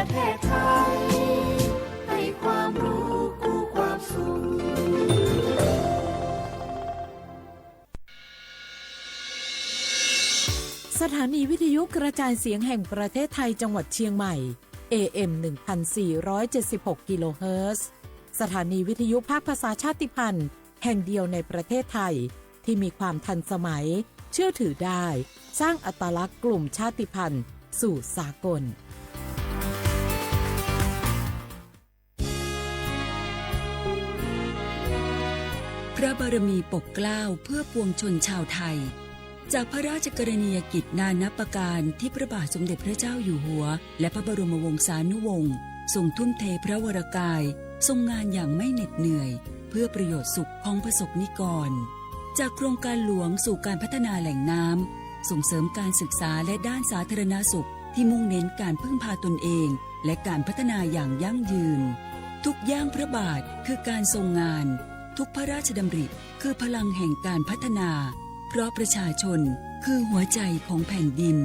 ประเทศไทยให้ความรู้คู่ความสุขสถานีวิทยุกระจายเสียงแห่งประเทศไทยจังหวัดเชียงใหม่ AM 1476 กิโลเฮิรตซ์สถานีวิทยุภาคภาษาชาติพันธุ์แห่งเดียวในประเทศไทยที่มีความทันสมัยเชื่อถือได้สร้างอัตลักษณ์กลุ่มชาติพันธุ์สู่สากลพระบารมีปกเกล้าเพื่อปวงชนชาวไทยจากพระราชกรณียกิจนานับประการที่พระบาทสมเด็จพระเจ้าอยู่หัวและพระบรมวงศานุวงศ์ทรงทุ่มเทพระวรกายทรงงานอย่างไม่เหน็ดเหนื่อยเพื่อประโยชน์สุขของประสบนิกรจากโครงการหลวงสู่การพัฒนาแหล่งน้ำส่งเสริมการศึกษาและด้านสาธารณสุขที่มุ่งเน้นการพึ่งพาตนเองและการพัฒนาอย่างยั่งยืนทุกย่างพระบาทคือการทรงงานทุกพระราชดำริคือพลังแห่งการพัฒนาเพราะประชาชนคือหัวใจของแผ่นดิน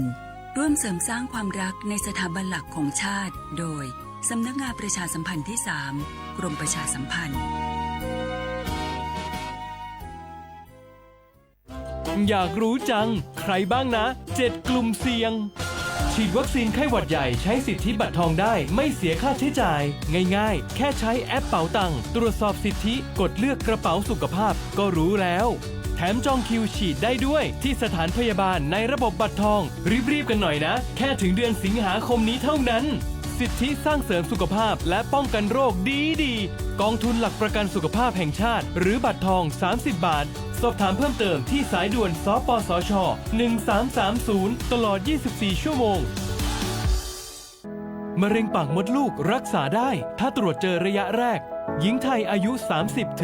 ร่วมเสริมสร้างความรักในสถาบันหลักของชาติโดยสำนักงานประชาสัมพันธ์ที่ 3 กรมประชาสัมพันธ์อยากรู้จังใครบ้างนะ7กลุ่มเสี่ยงฉีดวัคซีนไข้หวัดใหญ่ใช้สิทธิบัตรทองได้ไม่เสียค่าใช้จ่ายง่ายๆแค่ใช้แอปเป๋าตังค์ตรวจสอบสิทธิกดเลือกกระเป๋าสุขภาพก็รู้แล้วแถมจองคิวฉีดได้ด้วยที่สถานพยาบาลในระบบบัตรทองรีบๆกันหน่อยนะแค่ถึงเดือนสิงหาคมนี้เท่านั้นสิทธิสร้างเสริมสุขภาพและป้องกันโรคดีกองทุนหลักประกันสุขภาพแห่งชาติหรือบัตรทอง30 บาทสอบถามเพิ่มเติมที่สายด่วนสปสช1330ตลอด24ชั่วโมงมะเร็งปากมดลูกรักษาได้ถ้าตรวจเจอระยะแรกหญิงไทยอายุ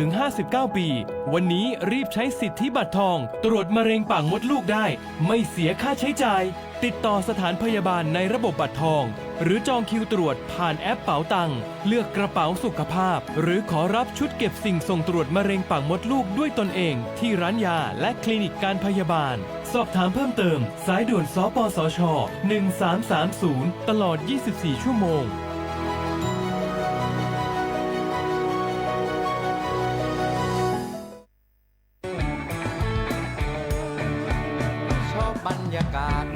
30-59 ปีวันนี้รีบใช้สิทธิบัตรทองตรวจมะเร็งปากมดลูกได้ไม่เสียค่าใช้จ่ายติดต่อสถานพยาบาลในระบบบัตรทองหรือจองคิวตรวจผ่านแอปเป๋าตังเลือกกระเป๋าสุขภาพหรือขอรับชุดเก็บสิ่งส่งตรวจมะเร็งปากมดลูกด้วยตนเองที่ร้านยาและคลินิกการพยาบาลสอบถามเพิ่มเติมสายด่วนสปสช1330ตลอด24ชั่วโมง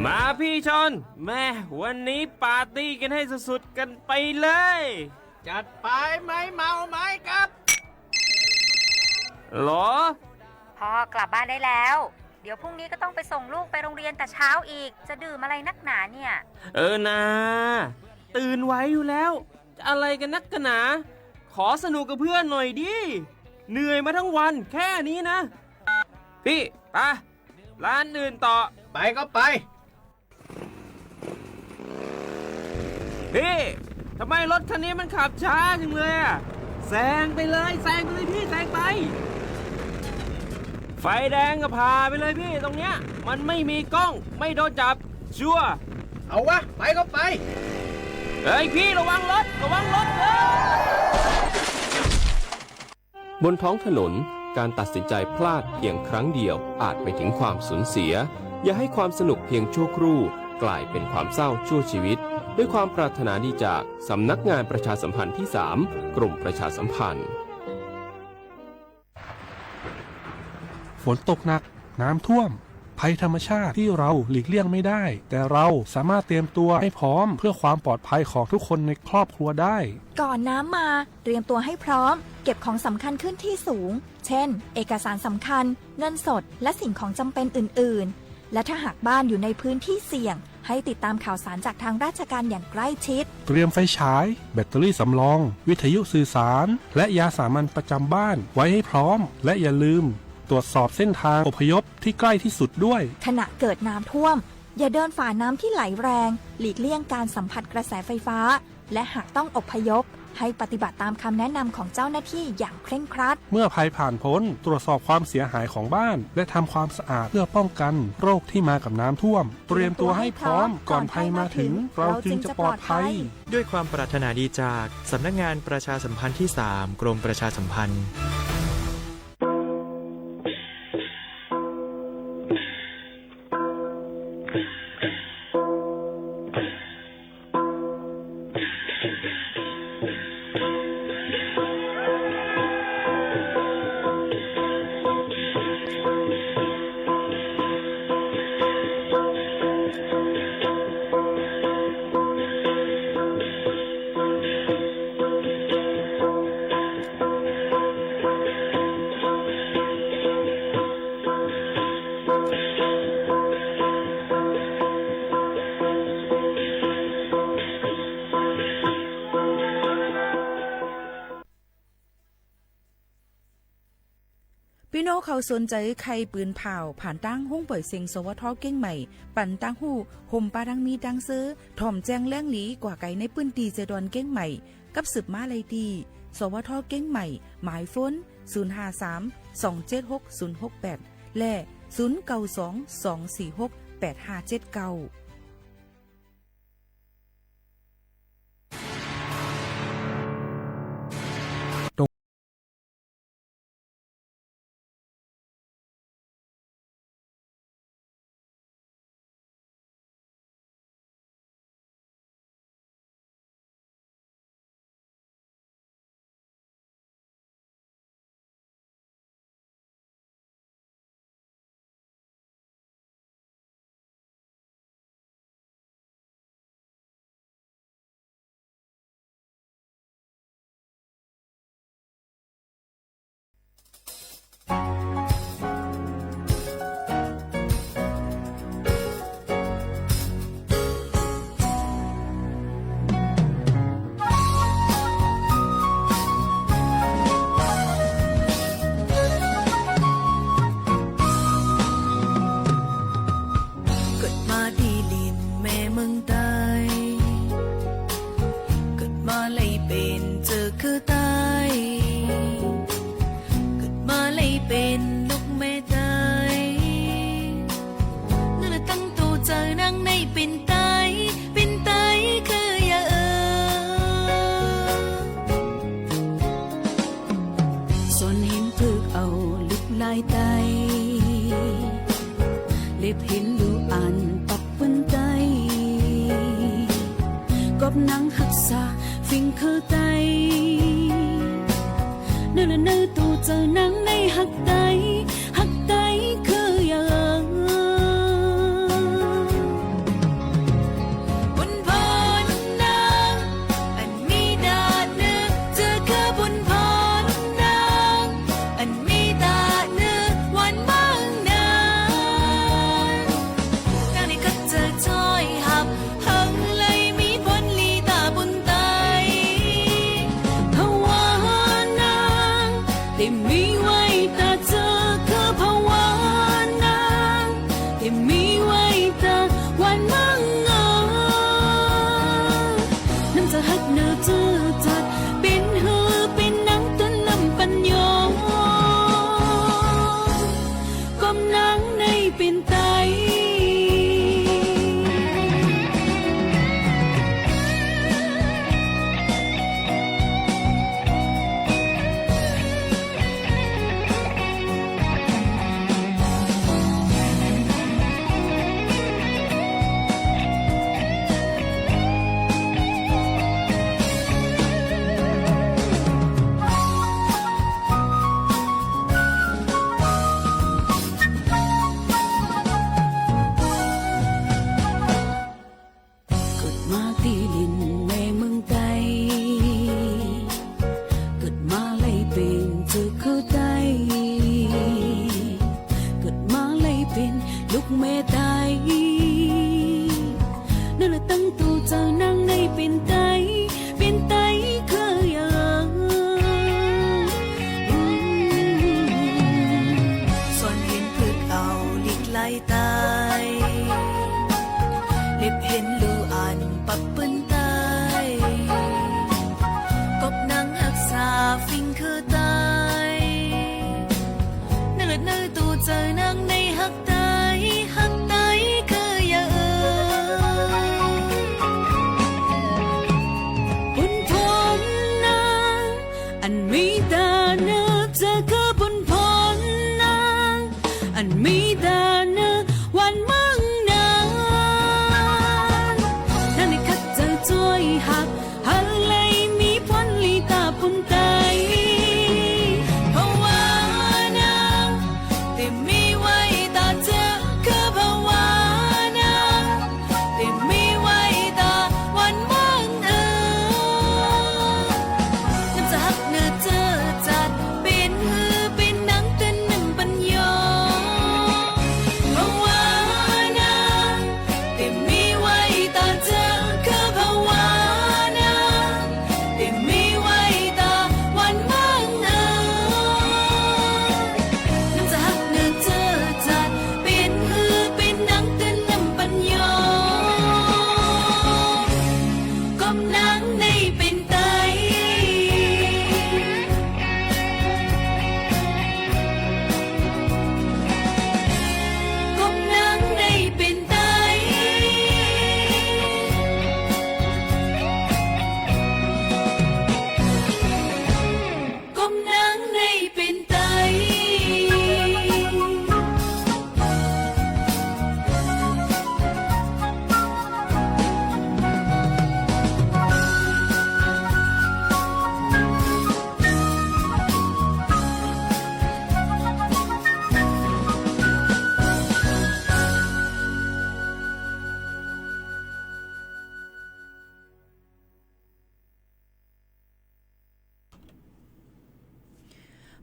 มาพี่ชนแม่วันนี้ปาร์ตี้กันให้สุดๆกันไปเลยจัดไปไหมเมาไหมครับหรอพ่อกลับบ้านได้แล้วเดี๋ยวพรุ่งนี้ก็ต้องไปส่งลูกไปโรงเรียนแต่เช้าอีกจะดื่มอะไรนักหนาเนี่ยนะตื่นไว้อยู่แล้วจะอะไรกันนักกันหนาขอสนุกกับเพื่อนหน่อยดิเหนื่อยมาทั้งวันแค่นี้นะพี่ไปร้านอื่นต่อไปก็ไปพี่ทำไมรถคันนี้มันขับช้าจังเลยอะแซงไปเลยพี่แซงไปไฟแดงก็พาไปเลยพี่ตรงเนี้ยมันไม่มีกล้องไม่โดนจับชัวร์เอาวะไปก็ไปเฮ้ยพี่ระวังรถบนท้องถนนการตัดสินใจพลาดเพียงครั้งเดียวอาจไปถึงความสูญเสียอย่าให้ความสนุกเพียงชั่วครู่กลายเป็นความเศร้าชั่วชีวิตด้วยความปรารถนาดีจากสำนักงานประชาสัมพันธ์ที่ 3 กรมประชาสัมพันธ์ฝนตกหนักน้ำท่วมภัยธรรมชาติที่เราหลีกเลี่ยงไม่ได้แต่เราสามารถเตรียมตัวให้พร้อมเพื่อความปลอดภัยของทุกคนในครอบครัวได้ก่อนน้ำมาเตรียมตัวให้พร้อมเก็บของสำคัญขึ้นที่สูงเช่นเอกสารสำคัญเงินสดและสิ่งของจำเป็นอื่นๆและถ้าหากบ้านอยู่ในพื้นที่เสี่ยงให้ติดตามข่าวสารจากทางราชการอย่างใกล้ชิดเตรียมไฟฉายแบตเตอรี่สำรองวิทยุสื่อสารและยาสามัญประจำบ้านไว้ให้พร้อมและอย่าลืมตรวจสอบเส้นทางอพยพที่ใกล้ที่สุดด้วยขณะเกิดน้ำท่วมอย่าเดินฝ่าน้ำที่ไหลแรงหลีกเลี่ยงการสัมผัสกระแสไฟฟ้าและหากต้องอพยพให้ปฏิบัติตามคำแนะนำของเจ้าหน้าที่อย่างเคร่งครัดเมื่อภัยผ่านพ้นตรวจสอบความเสียหายของบ้านและทำความสะอาดเพื่อป้องกันโรคที่มากับน้ำท่วมเตรียมตัวให้พร้อมก่อนภัยมาถึงเราจึงจะปลอดภัยด้วยความปรารถนาดีจากสำนักงานประชาสัมพันธ์ที่ 3 กรมประชาสัมพันธ์ เขาสนใจใครปืนเผาผ่านตั้งห้องปล่อยเสียงสวทเก้งใหม่ปั่นตั้งหูห่มปาดังมีดังซื้อถ่อมแจ้งแล้งหลีกว่าไก่ในปืนตีเจดอนเก้งใหม่กับสืบมาเลยดีสวทเก้งใหม่หมายฟ้น053-276-068และ0922468579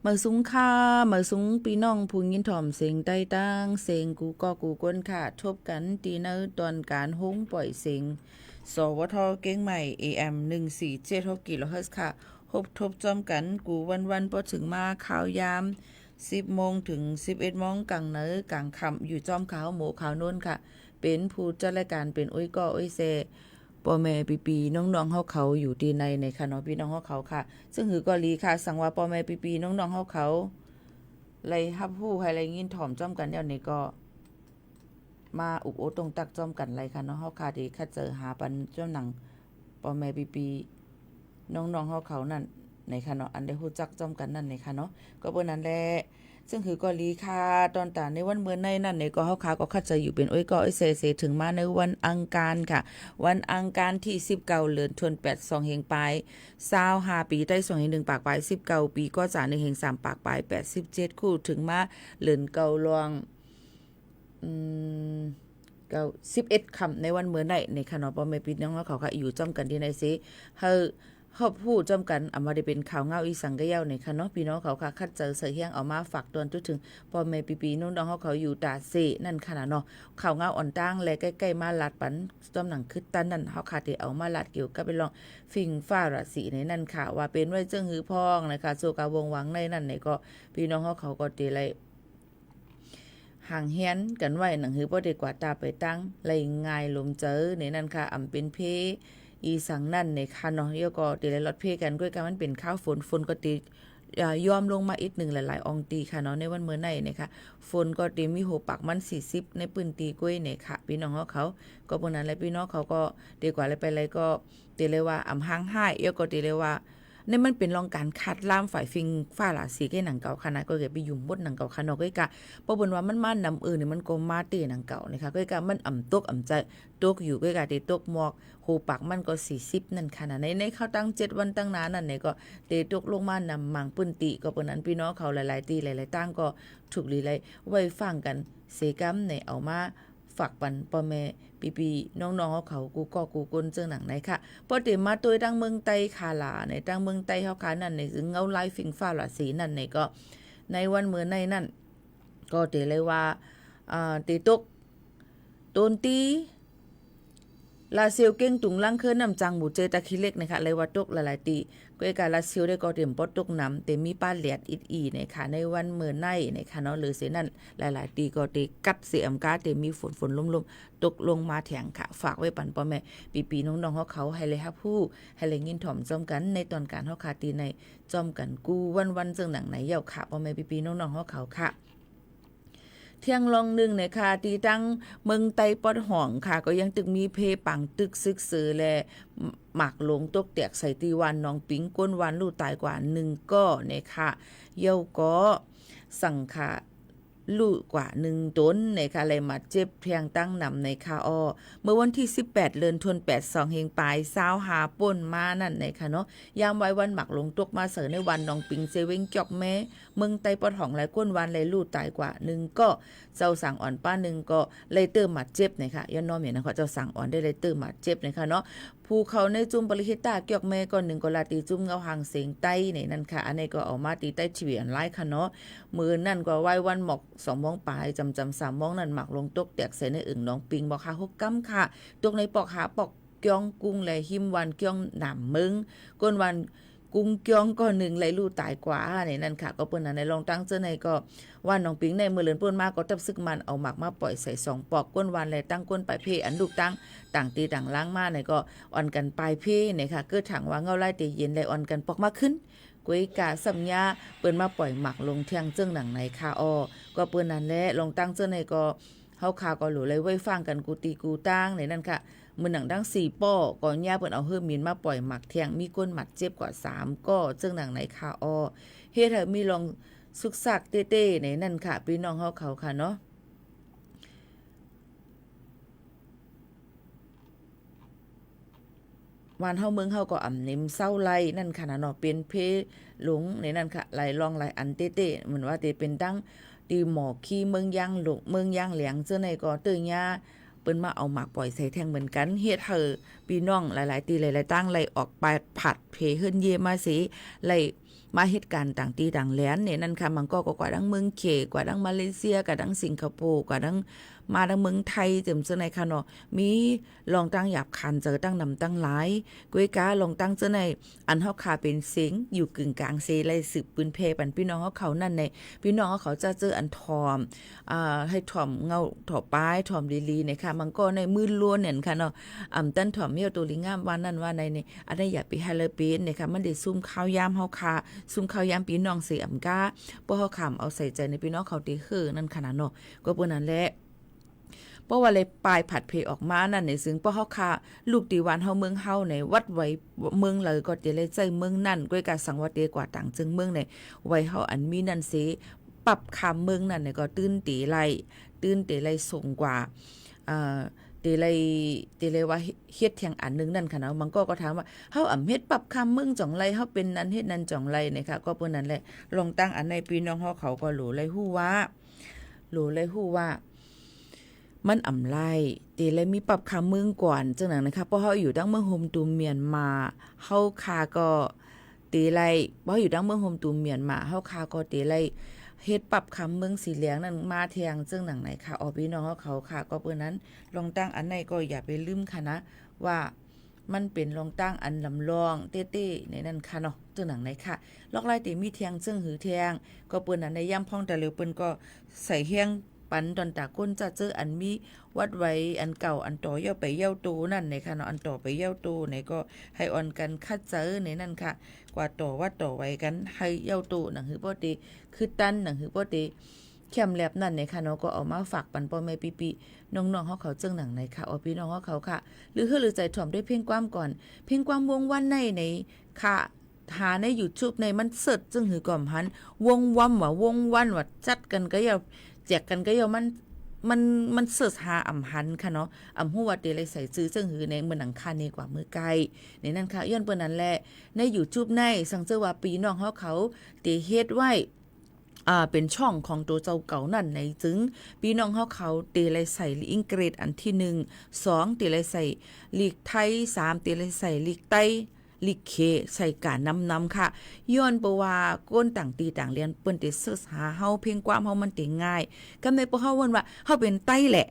มาสุงค่ามาสุงพี่น้องผู้ยินถ่อมเสียงใต้ตั้งเสียงกูก็กูก้นค่ะทบกันตีเนอตอนการโฮงปล่อยเสียงสวทเก้งใหม่ AM 147กิโลเฮิรตซ์ค่ะทบจอมกันกูวันพอถึงมาข่าวยาม10 โมงถึง 11 โมงกลางเนอกลางค่ำอยู่จอมขาวหมูขาวนุ่นค่ะเป็นผู้จัดรายการเป็นอุ้ยก็อุ้ยเซพ่อแม่ปีน้องๆเฮาเขาอยู่ที่ในค่ะเนาะพี่น้องเฮาเขาค่ะซึ่งหือก็ลีค่ะสั่งว่าพ่อแม่ปีน้องๆเฮาเขาไล่ฮับฮู้ให้ไล่ยินถ่อมจ้อมกันเดี๋ยวนี้ก็มาอุกโอตรงตักจ้อมกันไล่ค่ะเนาะเฮาค่ะที่คัดเจอหาปันเจ้าหนังพ่อแม่ปีน้องๆเฮาเขานั่นในค่ะเนาะอันได้ฮู้จักจ้อมกันนั่นในค่ะเนาะก็เปิ้นนั้นแหละซึ่งคือก็ลีค่ะตอนตาในวันเมื่อในนั่นในก็เฮาค่ะก็คัดเจออยู่เป็นอ้อยก็อ้อยเซถึงมาในวันอังคารค่ะวันอังคารที่19เดือนธันวาคม2เฮงปลาย25ปีใต้2เฮง1ปากปลาย19ปีก็จะ1เฮง3ปากปลาย87คู่ถึงมาเดือนเก่าลวง11 คำในวันเมื่อในในค่ะเนาะพ่อแม่พี่น้องเขาค่ะอยู่จ้อมกันที่ในซิเฮาผู้จ้อมกันเอามาได้เป็นข่าวเงาอีสังกะยาวในค่ะเนาะพี่น้องเขาค่ะคัดเจอเสยเฮียงเอามาฝากตวนถึงพ่อแม่ปีน้องๆเขาอยู่ตาเซนั่นค่ะเนาะข่าวเงาอ่อนตั้งและใกล้ๆมาลาดปันจ้อมหนังคึดตันนั่นเฮาค่ะที่เอามาลาดเกี่ยวกับไปลองฟิงฟ้าราศีในนั่นค่ะว่าเป็นไว้เจิ้งหือพ้องนะคะโซกาวงหวังในนั่นในก็พี่น้องเขาก็ติไลห่างเฮียนกันไว้หนังหือบ่ได้กว่าตาไปตั้งไล่ง่ายลมเจอในนั่นค่ะอำเป็นเพอีสังนั่นในค่ะเนาะเยก็ตีเลยลดเพกันด้วยกันมันเป็นข้าวฝนก็ตียอมลงมาอีกหนึ่งหลายๆองตีค่ะเนาะในวันเมื่อในนะคะฝนก็ตีมีโหปักมัน40ในปืนตีกล้วยเนี่ยค่ะพี่น้องเขาก็พวกนั้นแล้วพี่น้องเขาก็ดีกว่าอะไรไปอะไรก็ตีเลยว่าอำห่างหายเยก็ตีเลยว่านี่มันเป็นรองการคัดล่ามฝ่ายฟิงฟ้าหลาสีแก่หนังเก่าคณะก็เก็บไปยุ่มบดหนังเก่าคณะก็กะเพราะบนว่ามันนำนี่มันก็มาตีหนังเก่านะคะก็กะมันตกใจตกอยู่ก็กะที่ตกหมอกโหปักมันก็40นั่นค่ะในเข้าตั้ง7วันตั้งนานนั่นเนี่ยก็เตตกลงมานำมังปื้นติก็เปิ้นนั้นพี่น้องเขาหลายๆตีหลายๆตั้งก็ถูกลีไลไว้ฟังกันเสกำในเอามาฝากปันพ่อแม่ปีน้องๆเขากูก็กูก้นเจิงหนังไหนค่ะพอเตมาตัวตั้งเมืองไต้คาลาในตั้งเมืองไต้เฮาคานั่นในซึ่งเงาไลฟิงฟ้าหลาสีนั่นในก็ในวันเมื่อในนั่นก็เตเลยว่าเตตกต้นตีลาเซียวเก่งตุงลังเคินนำจังหมู่เจตะคิเล็กนะคะเลยว่าตกหลายๆตีก็การลาเซียวได้ก็เตรียมปอดตกน้ำเต็มมีป้าเหลียดอีนะคะในวันเมื่อในนะคะเนาะหรือเสนั่นหลายๆตีก็เตกัดเสียมกาเตมีฝนลมๆตกลงมาแถงค่ะฝากไว้ปั่นพ่อแม่ปีน้องๆเขาให้เลยฮับผู้ให้เลยยินถ่อมจอมกันในตอนการเฮาคาตีในจอมกันกูวันๆจังหนังไหนยาวค่ะพ่อแม่ปีน้องๆเขาค่ะเที่ยงลองหนึ่งในค่ะตีตั้งเมืองไต้ปอดห่องค่ะก็ยังตึกมีเพปังตึกซึกซือแลหมักลงตกแตกใส่ตีวันน้องปิงก้นวันลู่ตายกว่า1ก็เนี่ยค่ะเย้าก็สั่งค่ะลู่กว่า1ต้นในค่ะอะไรมาเจ็บเพียงตั้งนำในค่ะเมื่อวันที่18เดือนธันวาคม2เฮงปลาย20หาป่นมานั่นในค่ะเนาะยามไว้วันหมักลงตกมาเสอในวันน้องปิงเซเว้งจอกแม่เมืองไต้ปอดห่องหลายก้นวันเลยลู่ตายกว่า1ก็เจ้าสั่งอ่อนป้า1ก็เลยเติมมาเจ็บในค่ะย้อนน้อมอย่างนะคะเจ้าสั่งอ่อนได้เลยเติมมาเจ็บในค่ะเนาะภูเขาในจุ่มปริหิตาเกี่ยวแม่ก็1ก็ลาตีจุ่มเงาหางเสียงใต้ในนั่นค่ะอันนี้ก็เอามาตีใต้ชีวิตอันไล่ค่ะเนาะมือนั่นก็ไว้วันหมอก2โมงปลายจำ3โมงนั่นหมักลงตกแตกใส่ในอึ่งน้องปิงบอกค่ะ6กำค่ะตกในปอกหาปอกเกี้ยงกุ้งและหิมวันเกี้ยงหนำมึงก้นวันกุ้งเกี้ยงก็1ไหลลู่ตายกว่าในนั่นค่ะก็เปิ้นนั้นในลองตั้งเจ้าในก็ว่าน้องปิงในมือเลือนเปิ้นมาก็ตับซึกมันเอาหมักมาปล่อยใส่2ปอกก้นวันและตั้งก้นปลายเพอันลูกตั้งต่างตีต่างล้างมาในก็อ่อนกันปลายเพเนี่ยค่ะเกิดถังว่าเงาไล่ตีเย็นและอ่อนกันปอกมาขึ้นกุ้ยกาสัญญาเปิ้นมาปล่อยหมักลงเที่ยงเจิ้งหนังในค่ะก็เปิ้นนั้นแหละลองตั้งเจ้าในก็เฮาข่าวก็หลู่เลยไว้ฟังกันกูตีกูตั้งในนั่นค่ะมือหนังดัง4ป้อก่อนย่าเปิ้นเอาเฮือมีนมาปล่อยหมักเที่ยงมีก้นหมัดเจ็บกว่า3ก็เจิ้งหนังในค่ะเฮ็ดให้มีลองสุกซักเต้ๆในนั่นค่ะพี่น้องเฮาเขาค่ะเนาะวันเฮาเมืองเฮาก็อ่ำเนมเศร้าไล่นั่นค่ะเนาะเป็นเพหลงในนั่นค่ะไหลลองไหลอันเต้ๆเหมือนว่าเตเป็นตั้งตีหมอกขี้เมืองย่างหลงเมืองย่างเหลียงเจ้าในก็เตยญาเปิ้นมาเอาหมากปล่อยใส่แท่งเหมือนกันเฮ็ดให้พี่น้องหลายๆตีหลายๆตั้งไหลออกไปผัดเพเฮิรนเยมาสิไหล มาเหตุการณ์ต่างตีต่างแหลนเนี่ยนั่นค่ะมันก็กว่าดังเมืองเขกว่าดังมาเลเซียกว่าดังสิงคโปร์กว่าดังมาดังเมืองไทยเต็มเสื้อในค่ะเนาะมีลองตั้งหยาบคันเจอตั้งนำตั้งหลายกวยกาลองตั้งเสื้อในอันเฮาคาเป็นเสียงอยู่กึ่งกลางเซไลสืบปืนเพปันพี่น้องเขานั่นในพี่น้องเขาจะเจออันทอมให้ถ่อมเงาถ่อป้ายถ่อมลีๆนะคะมันก็ในมือล้วนเนี่ยค่ะเนาะตั้นถ่อมเมียวตัวลิงามวันนั้นว่าในอันนี้อย่าไปให้เลยเป็นนะคะมันได้ซุ่มข้าวยามเฮาคาซุ่มข้าวยามพี่น้องเสียมก้าบ่เฮาขำเอาใส่ใจในพี่น้องเขาตีคือนั่นขนาดเนาะก็เปิ้นนั้นแหละเพราะว่าเลยปลายผัดเพออกมานั่นในซึ่งเพราะเฮาคาลูกตีวันเฮาเมืองเฮาในวัดไว้เมืองเลยก็จะเลยใจเมืองนั่นก้วยการสังวัดเดกว่าต่างจึงเมืองในไว้เฮาอันมีนั่นสิปรับคำเมืองนั่นเนี่ยก็ตื้นตีไล่ส่งกว่าเตเลยว่าเฮ็ดอย่างอันนึงนั่นค่ะเนาะมันก็ถามว่าเฮาเฮ็ดปรับคำเมืองจ่องไรเฮาเป็นนั้นเฮ็ดนั้นจ่องไรนะคะก็เปิ้นนั่นแหละลองตั้งอันในพี่น้องเฮาเขาก็รู้เลยฮู้ว่ามันไรเตเลยมีปรับคำเมืองก่อนจังนั้นนะคะเพราะเฮาอยู่ดังเมืองโฮมตูมเมียนมาเฮาคาก็เตเลยบ่อยู่ดังเมืองโฮมตูมเมียนมาเฮาคาก็เตเลยเฮ็ดปรับคำเมืองสีเหลืองนั่นมาแทงซึ่งหนังไหนค่ะอพี่น้องเขาค่ะก็เปิ้นนั้นลองตั้งอันไหนก็อย่าไปลืมค่ะนะว่ามันเป็นลองตั้งอันลำลองเต้ๆในนั้นค่ะเนาะซึ่งหนังไหนค่ะลอกไล่เตมีแทงซึ่งหือแทงก็เปิ้นนั้นในย่ำพ่องแต่เร็วเปิ้นก็ใส่เฮียงปันตอนตาก้นจะเจออันมีวัดไว้อันเก่าอันต่อเย่าไปเย่าโตนั่นในค่ะเนาะอันต่อไปเย่าโตในก็ให้อ่อนกันคัดเจอในนั่นค่ะกว่าต่อวัดต่อไว้กันให้เย่าโตหนังหือบ่ดีคือตันหนังหือบ่ดีแคมแลบนั่นในค่ะเนาะก็เอามาฝากปันพ่อแม่ปีๆน้องๆเขาจึงหนังในค่ะเอาพี่น้องเขาค่ะหรือใจถ่อมด้วยเพ่งความก่อนเพ่งความวงวันในค่ะหาใน YouTube ในมันเสิร์ชจึงหือก่อมหันวงว่ำว่าวงวันว่าจัดกันก็อย่าแจกกันก็อย่ามันเสิร์ชหาหันค่ะเนาะฮู้ว่าเตเลยใส่ซื้อซึ่งหือในเมืองหนังคานี่กว่ามือไกลในนั้นค่ะย้อนเปิ้นนั้นแหละใน YouTube ในสังเจอว่าปีน้องเขาเตเฮ็ดไว้เป็นช่องของตัวเจ้าเก่านั่นในจึงพี่น้องเขาเตเลยใส่ลีอังกฤษอันที่1 2เตเลยใส่ลีกไทย3เตเลยใส่ลีกใต้ลีกเคใส่การนำค่ะย้อนบ่ว่าก้นต่างตีต่างเรียนเปิ้นเตเสิร์ชหาเฮาเพียงความเฮามันเตง่ายก็แม่บ่เฮาว่าเฮาเป็นใต้แหละ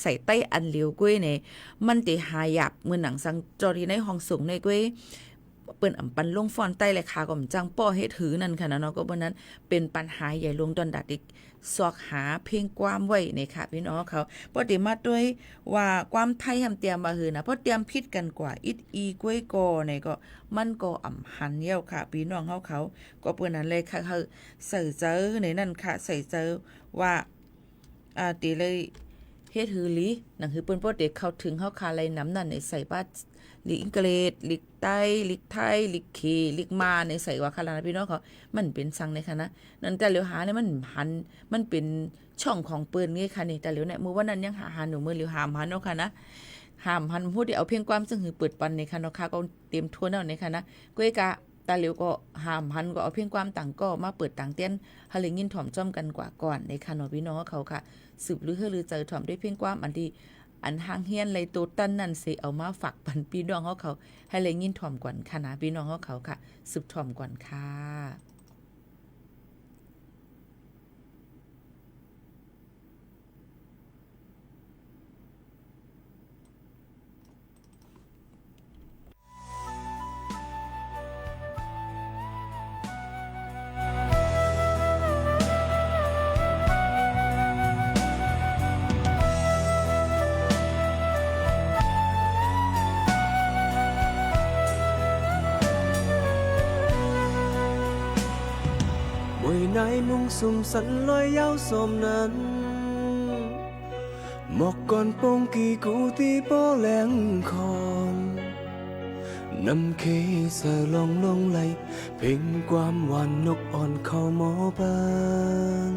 ใส่ใต้อันเหลียวก้วยนี่มันเตหายากเหมือนหนังสังจอที่ในห้องสูงในก้วยเปิ้นปันลงฟอนใต้เลยค่ะก็จังป้อเฮ็ดหือนั่นค่ะเนาะก็บ่นั้นเป็นปัญหาใหญ่ลงดอนดัดอีกซอกหาเพียงความไว้นี่ค่ะพี่น้องเขาบ่ได้มาด้วยว่าความไทยเตรียมมาหือนะเพราะเตรียมผิดกันกว่าอิดอีก้วยกอนี่ก็มันก็หันเยี่ยวค่ะพี่น้องเขาก็เปิ้นนั้นเลยค่ะใส่เจอในนั่นค่ะใส่เจอว่าติเลยเฮ็ดหือลิหนังคือเปิ้นบ่ได้เข้าถึงเฮาคาไลน้ำนั่นในใส่บ้านลิอังกฤษลิกใต้ลิกไทยลิกเคลิกมาในใส่ว่าคาราพี่น้องเขามันเป็นสังในค่ะนะนั่นแต่เหลียวหาเนี่ยมันเป็นช่องของเปิ้นไงค่ะนี่แต่เหลียวเนี่ยมื้อวันนั้นยังหาหนูมื้อเหลียวหามหันเนาะค่ะนะหามหันพูดที่เอาเพียงความซึ่งหือเปิดปันในค่ะเนาะค่ะก็เตรียมทั่วแล้วในค่ะนะก้อยกะตาเหลียวก็หามหันก็เอาเพียงความต่างก็มาเปิดต่างเตี้ยนหาเลยยินถ่อมจ้อมกันกว่าก่อนในค่ะเนาะพี่น้องเขาค่ะสืบหรือเจอถ่อมด้วยเพียงความอันที่อันห่างเฮียนเลยตัวตั้นนั่นสิเอามาฝากปันพี่น้องเขาให้เลยยินถ่อมก่อนค่ะนะพี่น้องเขาค่ะสืบถ่อมก่อนค่ะในมุงสุ่มสันลอยยาวสมนั้นหมอกก่อนปงกีกูตีโป้แหลงคองนำเคสลงไหลเพ่งความหวานนกอ่อนเข้าหมอปาน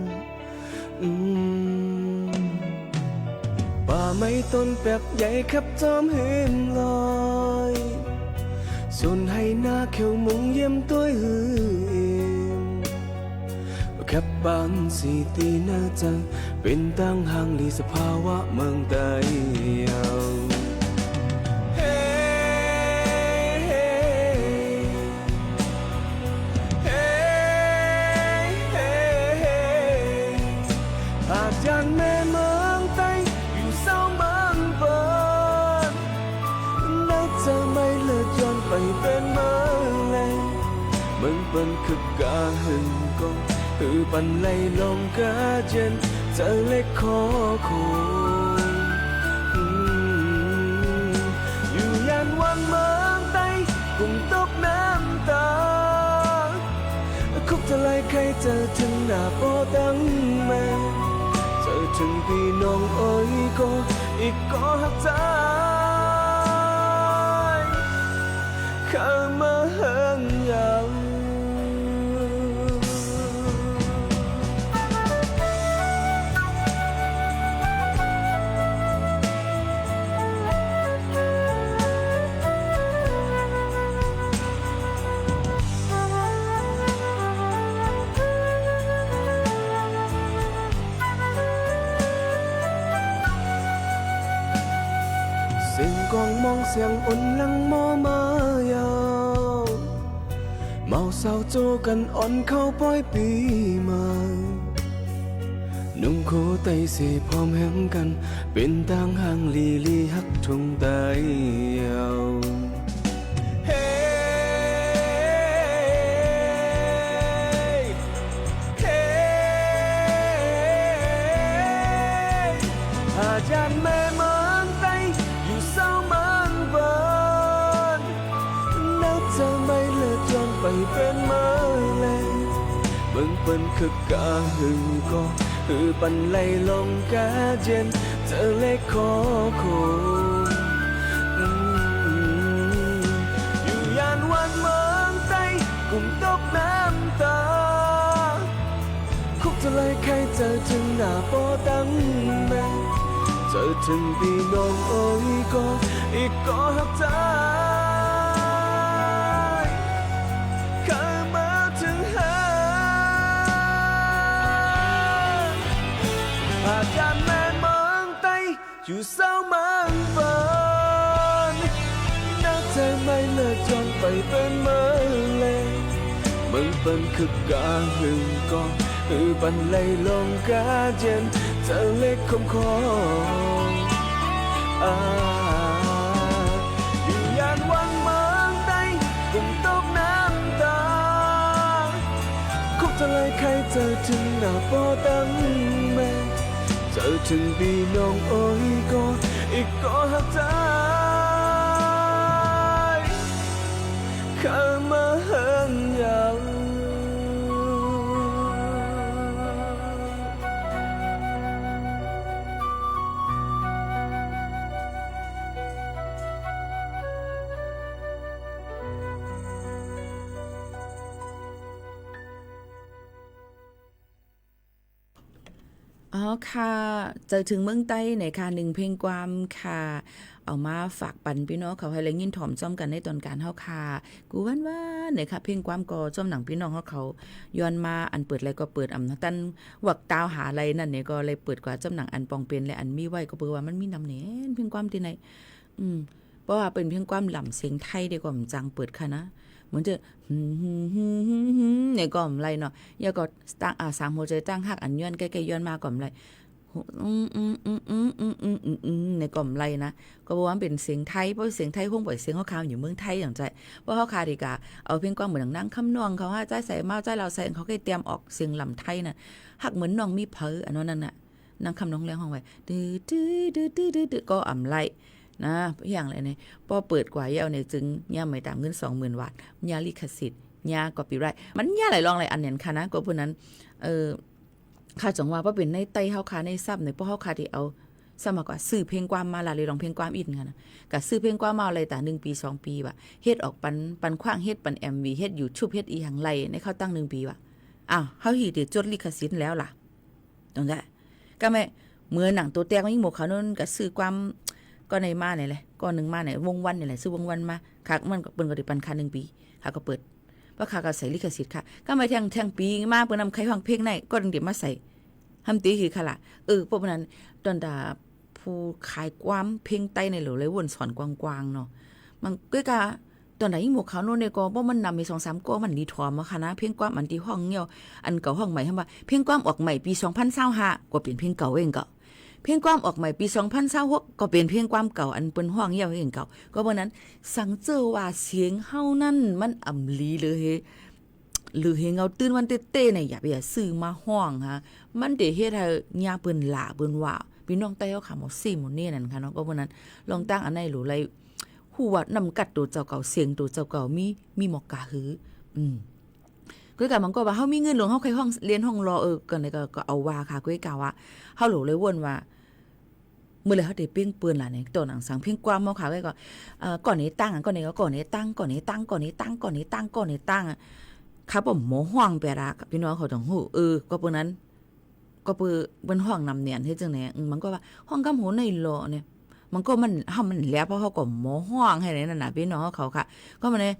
ป่าไม้ต้นแป๊บใหญ่ขับจอมเห็นลอยส่วนให้หน้าเขียวมุงเยี่ยมตัวหือแค่บานสีตีน่าจะเป็นตั้งห่างลีสภาวะเมืองใต้เฮ้เฮ้เฮ้ bên cực cả hình con từ bàn lay lòng cả chân giờ lấy khó khổอยู่ยันวันเมืองใต้cùng tócน้ำตาkhúcจะไล่ใครเจอถึงหน้าพ่อตั้งแม่เจอถึงพี่น้องเอ้ยก็อีกก็หักใจข้ามาเฮิงยาวเสียงกองมองเสียงอุ่นลังมอมายาวเมาเศร้าโจกันอ่อนเข้าป้อยปีมานุ่งโคไตเสพร้อมแหมกันเป็นต่างห่างลีลีฮักทงไตยาวเฮ้เฮ้อาจารย์แม่เมืองไตอยู่เศร้ามันเบินนับจะไม่เลิกจนไปเป็นเมื่อไรเบิ่งเปิ้นคือกะหึงก็คือปันไหลลงกะเจนเจอเล็กขอโคอยู่ยานวันเมืองใต้กุ่มตกน้ำตาคุกจะไล่ใครเจอถึงหน้าพ่อตั้งแม่เจอถึงพี่น้องเอ้ยก็อีกก็หักใจข้ามาถึงหาอาจารย์แม่เมืองใต้อยู่เศร้ามันเฟินนักใจไม่เลิกจนไปเป็นเมื่อไรมึงเป็นคือกะหึงก็คือปันไหลลงกะเจนเธอเล็กคมคออยู่ยานวังเมืองใต้กุ่มตกน้ำตาคุกจะไล่ใครเจอถึงหน้าพ่อตั้งแม่เจอถึงพี่น้องเอ้ยก็อีกก็หักใจข้ามาเฮิงยาวอ๋อค่ะเจอถึงเมืองใต้ไหนค่ะหนึ่งเพลงความค่ะเอามาฝากปันพี่น้องเขาให้เลยยินถ่อมจ้อมกันในตอนการเฮาค่ะกูว่าเนี่ยค่ะเพลงความก็จ้อมหนังพี่น้องเขาย้อนมาอันเปิดอะไรก็เปิดอำตันวักตาวหาอะไรนั่นเนี่ยก็เลยเปิดกว่าจ้อมหนังอันปองเป็นและอันมีไว้ก็เปิดว่ามันมีนำเน้นเพลงความที่ไหนเพราะว่าเป็นเพลงความหล่ำเสียงไทยดีกว่ามันจังเปิดค่ะนะเหมือนจะเนี่ยก็อะไรเนาะอย่าก็ตั้งสามหัวใจตั้งหักอันย้อนใกล้ๆย้อนมาก่อนอะไรในกล่อมไรนะก็บอกว่าเป็นเสียงไทยเพราะเสียงไทยคงปล่อยเสียงเขาคาวอยู่เมืองไทยอย่างใจเพราะเขาคาดีกาเอาเพียงกว้างเหมือนนั่งคำนวงเขาว่าใจใส่เมาใจเราใส่เขาแค่เตรียมออกเสียงลำไทยน่ะหักเหมือนน้องมีเพออันนั้นน่ะนั่งคำน้องเลี้ยงห้องไว้ดื้อก็อ่ำไรนะอย่างไรเนี่ยพอเปิดกว่าเย้าเนี่ยจึงย่าไม่ตามเงิน 20,000 บาทยาลิขสิทธิ์ยาก็ปีไรมันยาหลายรองหลายอันเนี่ยค่ะนะก็พวกนั้นข้าจังว่าเป็นในไต้เฮาคาในซับในพวกเฮาคาที่เอาสมัครว่าซื้อเพลงความมาละเลยลองเพลงความอินกันนะก็ซื้อเพลงความมาอะไรแต่1 ปี 2 ปีว่ะเฮ็ดออกปันขว้างเฮ็ดปัน MV เฮ็ด YouTube เฮ็ดอีหยังไรในเขาตั้ง1 ปีว่ะอ้าวเฮาหิได้จดลิขสิทธิ์แล้วล่ะตรงนั้นก็แม่เมื่อหนังตัวแตกมันหมกเขานั่นก็ซื้อความก็ในมาเนี่ยแหละก็นึงมาเนี่ยวงวันนี่แหละซื้อวงวันมาค่ะมันก็เปิ้นก็ได้ปันค่า1 ปีค่ะก็เปิดว่าค่ะก็ใส่ลิขสิทธิ์ค่ะก็ไม่แทงปีมาเปิ้นนำใครฟังเพลงไหนก็ดึงเดี๋ยวมาใส่ทำตีคือค่ะล่ะพวกนั้นตอนดาผู้ขายความเพลงไต้ในหรือเลยวนสอนกว้างๆเนาะมันก็กะตอนไหนหมวกขาวโน่นเนี่ยก็บ่มันนำมี 2-3 ก็มันดีถอมมาค่ะนะเพลงความอันที่ห้องเหี่ยวอันเก่าห้องใหม่ว่าเพลงความออกใหม่ปี2025ก็เป็นเพลงเก่าเองก็เพลงความออกใหม่ปี2026ก็เป็นเพลงความเก่าอันเปิ้นห้องเหี่ยวเองเก่าก็เพราะนั้นสังเจอว่าเสียงเฮานั่นมันอ่ำลีเลย หรือเฮงเอาตื่นวันเต้ๆเนี่ยอย่าไปซื้อมาห้องฮะมันเดเฮ็ดให้ยาเปิ้นหลาเปิ้นว่าพี่น้องใต้เฮาขาหมอซี่หมู่นี่นั่นค่ะเนาะก็เพราะนั้นลองตั้งอันไหนหรือไรฮู้ว่านำกัดตัวเจ้าเก่าเสียงตัวเจ้าเก่ามีหมอกกะหือก็กะมันก็ว่าเฮามีเงินหลวงเฮาเคยห้องเรียนห้องรอกันนี่ก็เอาว่าค่ะก็กะว่าเฮาหลเลยวนว่าเมื่อไรเขาได้เปี้ยงปืนล่ะเนี่ยตัวหนังสังเพียงความเมาขาวไว้ก่อนก่อนนี้ตั้งก่อนนี้ก็ก่อนนี้ตั้งก่อนนี้ตั้งก่อนนี้ตั้งก่อนนี้ตั้งก่อนนี้ตั้งครับผมหมอห้องไปละกับพี่น้องเขาต้องหูก็เปิ้นนั้นก็เปิ้นห้องนำเนียนเฮ็ดจังได๋มันก็ว่าห้องกำหูในโลเนี่ยมันก็มันเฮามันแล้วเพราะเขาก็หมอห้องให้นั่นน่ะพี่น้องเขาค่ะก็มันเนี่ย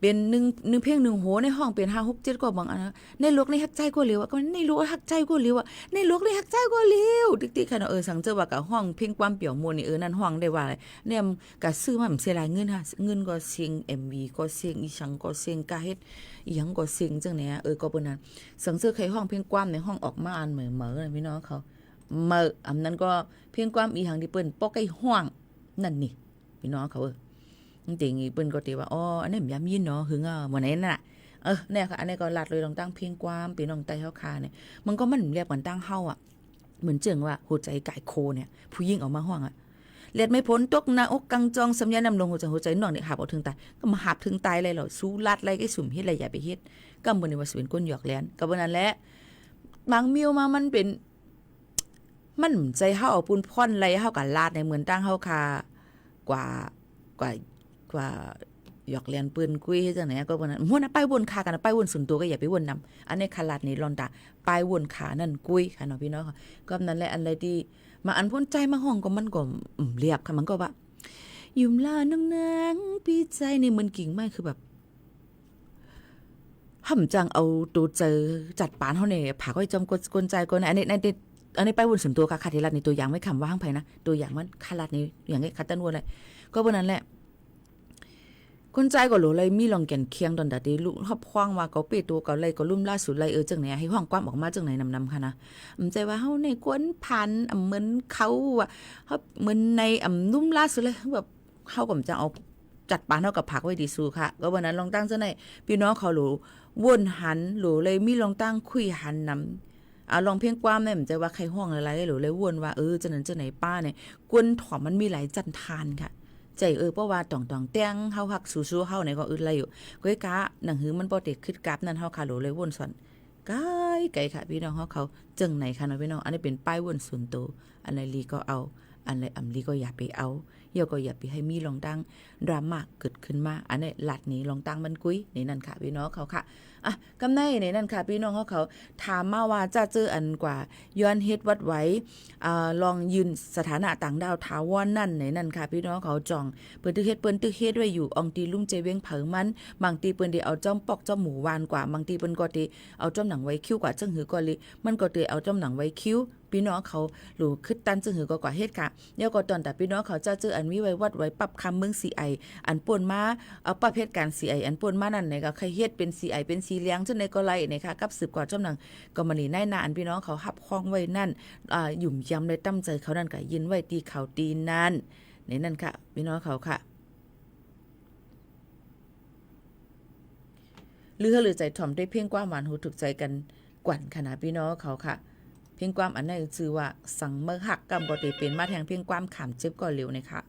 เป็น1เพลง1โหในห้องเป็น5 6 7ก็บางอันในโลกในฮักใจก็เร็วก็ในโลกฮักใจก็เร็วในโลกในฮักใจก็เร็วติ๊กๆค่ะสังเจอว่ากับห้องเพลงความเปี่ยวมวลนี่นั่นห้องได้ว่าเนี่ยก็ซื้อมาเสียหลายเงินค่ะเงินก็เสียง MV ก็เสียงอีสังก็เสียงกะเฮ็ดอีหยังก็เสียงจังเนี่ยก็เปิ้นนั้นสังเจอใครห้องเพลงความในห้องออกมาอันเหมือนพี่น้องเขาอันนั้นก็เพลงความอีหังที่เปิ้นปอกไอ้ห้องนั่นนี่พี่น้องเขาจริงๆเปิ้นก็ติว่าอ๋ออันนี้มันยามยินเนาะหึงเหมือนนั้นน่ะเนี่ยค่ะอันนี้ก็ลัดเลยลองตั้งเพียงความพี่น้องใต้เฮาคาเนี่ยมันก็มันเรียกกันตั้งเฮาเหมือนจึงว่าหัวใจกายโคเนี่ยผู้หญิงออกมาห้องเลียดไม่พ้นตกหน้าอกกังจองสำยานำลงหัวใจน้องเนี่ยหาบเอาถึงตายก็มาหาบถึงตายเลยเหรอสู้ลัดไรไอ้สุ่มเฮ็ดอะไรอย่าไปเฮ็ดก็บ่ได้ว่าสิเป็นก้นหยอกแลนก็บ่นั้นแหละบางมิวมามันเป็นมันใจเฮาเอาปูนพ่อนไรเฮาก็ลาดในเหมือนตั้งเฮาคากว่าหยอกเลียนปืนกุ้ยให้จังไหนก็บ่นั้นม่วนไปวนขากันไปวนส่วนตัวก็อย่าไปวนนำอันนี้คาลาดนี่ลอนตาไปวนขานั่นกุ้ยค่ะเนาะพี่น้องค่ะก็นั่นแหละอันใดที่มาอันพ้นใจมาห้องก็มันก็เรียบค่ะมันก็ว่ายุ่มลาน้องนางปีใจในมันกิ่งไม้คือแบบห่ำจังเอาตัวเจอจัดปานเฮาเนี่ยผาก็จำกลใจกลอันนี้ไปวนส่วนตัวค่ะคาเทลัดในตัวอย่างไม่คำว่าห้างไผนะตัวอย่างมันคาลาดนี่อย่างงี้คัตตันวนเลยก็บ่นั้นแหละคนใจก็หลเลยมีลองแก่นเคียงตอนดาดีลูกฮอบคว้างว่าก็เปตัวก็เลยก็ลุ่มล่าสุดเลยจังไหนให้ห้องความออกมาจังไหนนำๆค่ะนะใจว่าเฮาในกวนพันเหมือนเขาว่าเฮาเหมือนในลุ่มล่าสุดเลยแบบเฮาก็จะเอาจัดปานเฮากับผักไว้ดีสู้ค่ะก็วันนั้นลองตั้งจังไหนพี่น้องเขาหลูวนหันหลูเลยมีลองตั้งคุยหันนำลองเพียงความแม่มใจว่าใครห้องอะไรหลูเลยวนว่าจังนั้นจังไหนป้าเนี่ยกวนถอมมันมีหลายจันทานค่ะใจเพราะว่าต่องแต้งเฮาฮักสู้ๆเฮาในก็อึดไรอยู่ก้อยกะหนังหือมันบ่ได้คิดกราบนั้นเฮาคาโหลเลยวนสอนไกลค่ะพี่น้องเขาจังไหนค่ะเนาะพี่น้องอันนี้เป็นป้ายวนส่วนตัวอันไหนลีก็เอาอันไหนลีก็อย่าไปเอาเดี๋ยวก็อย่าไปให้มีลองตั้งดราม่าเกิดขึ้นมาอันนี้หลัดนี้ลองตั้งมันกุ้ยนี่นั่นค่ะพี่น้องเขาค่ะกำไนนี่นั่นค่ะพี่น้องเขาถามมาว่าจะเจออันกว่าย้อนเฮ็ดวัดไว้ลองยืนสถานะต่างดาวถาวรนั่นนี่นั่นค่ะพี่น้องเขาจ่องเปิ้นตึกเฮ็ดไว้อยู่อองตีลุ่มใจเว้งเผอมันบางตีเปิ้นได้เอาจ้อมปอกจ้อมหมูหวานกว่าบางตีเปิ้นก็ได้เอาจ้อมหนังไว้คิ้วกว่าจังหือก็เลยมันก็ได้เอาจ้อมหนังไว้คิ้วพี่น้องเขาหรือคึดตันจังหือก็กว่าเฮ็ดค่ะเดี๋ยวก็ตอนแต่พี่น้องเขาจะเจออันวิไว้วัดไว้ปรับคำเมือง CI อันป่วนมาเอาประเภทการ CI อันป่วนมานั่นไหนก็ใครเฮ็ดเป็น CI เป็นสีเหลืองจังได๋ก็ไล่นี่ค่ะกับสืบกว่าจ้อมหนังก็มานี่ในหน้าอันพี่น้องเขาหับคล้องไว้นั่นหยุ่มยำเลยตั้มใจเขานั่นก็ยินไว้ตีเขาตีนั่นนี่นั่นค่ะพี่น้องเขาค่ะหรือใจถ่อมได้เพียงความหวานหูถูกใจกันกวนขนาดพี่น้องเขาค่ะเพียงความอันนั้นชื่อว่าสังเมอหักกำบ่ได้เป็นมาแทงเพียงความขามเจ็บก่อนเร็วนะคะ